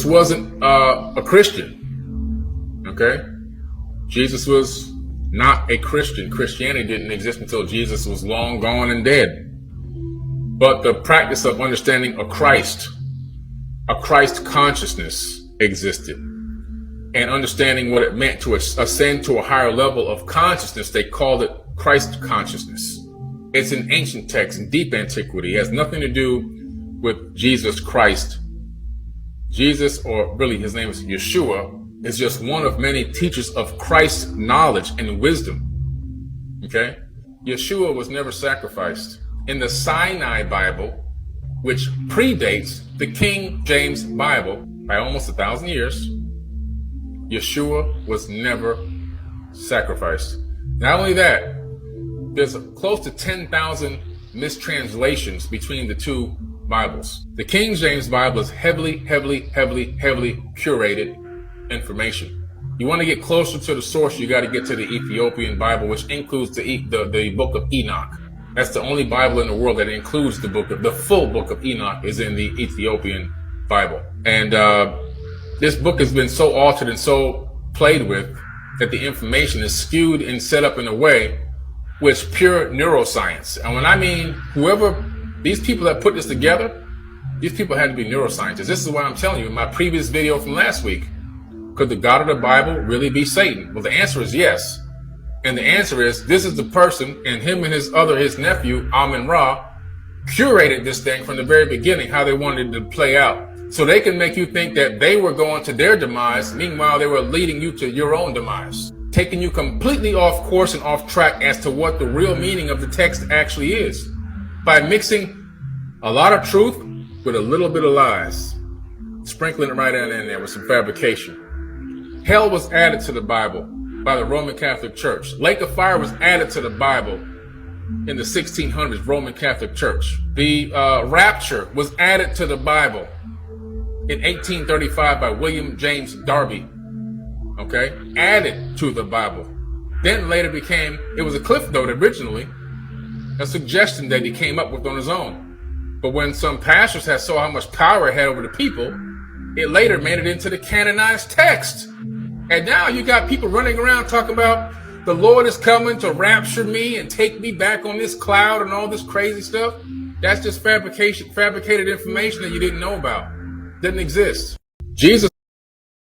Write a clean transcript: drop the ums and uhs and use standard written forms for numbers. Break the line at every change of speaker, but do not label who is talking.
wasn't a Christian, okay? Jesus was not a Christian. Christianity didn't exist until Jesus was long gone and dead. But the practice of understanding a Christ consciousness existed. And understanding what it meant to ascend to a higher level of consciousness, they called it Christ consciousness. It's an ancient text in deep antiquity. It has nothing to do with Jesus Christ. Jesus, or really his name is Yeshua, is just one of many teachers of Christ's knowledge and wisdom. Okay? Yeshua was never sacrificed. In the Sinai Bible, which predates the King James Bible by almost 1,000 years, Yeshua was never sacrificed. Not only that, there's close to 10,000 mistranslations between the two Bibles. The King James Bible is heavily curated information. You want to get closer to the source, you got to get to the Ethiopian Bible, which includes the book of Enoch. That's the only Bible in the world that includes the full book of Enoch is in the Ethiopian Bible. And this book has been so altered and so played with that the information is skewed and set up in a way where it's pure neuroscience. And when I mean these people that put this together, these people had to be neuroscientists. This is what I'm telling you in my previous video from last week. Could the God of the Bible really be Satan? Well, the answer is yes. And the answer is, this is the person, and him and his nephew, Amun-Ra, curated this thing from the very beginning, how they wanted it to play out. So they can make you think that they were going to their demise. Meanwhile, they were leading you to your own demise, taking you completely off course and off track as to what the real meaning of the text actually is, by mixing a lot of truth with a little bit of lies, sprinkling it right in there with some fabrication. Hell was added to the Bible by the Roman Catholic Church. Lake of Fire was added to the Bible in the 1600s, Roman Catholic Church. The rapture was added to the Bible in 1835 by William James Darby. Okay? Added to the Bible. Then later it was a cliff note originally, a suggestion that he came up with on his own. But when some pastors saw how much power it had over the people, it later made it into the canonized text. And now you got people running around talking about the Lord is coming to rapture me and take me back on this cloud and all this crazy stuff. That's just fabricated information that you didn't know about. Didn't exist. Jesus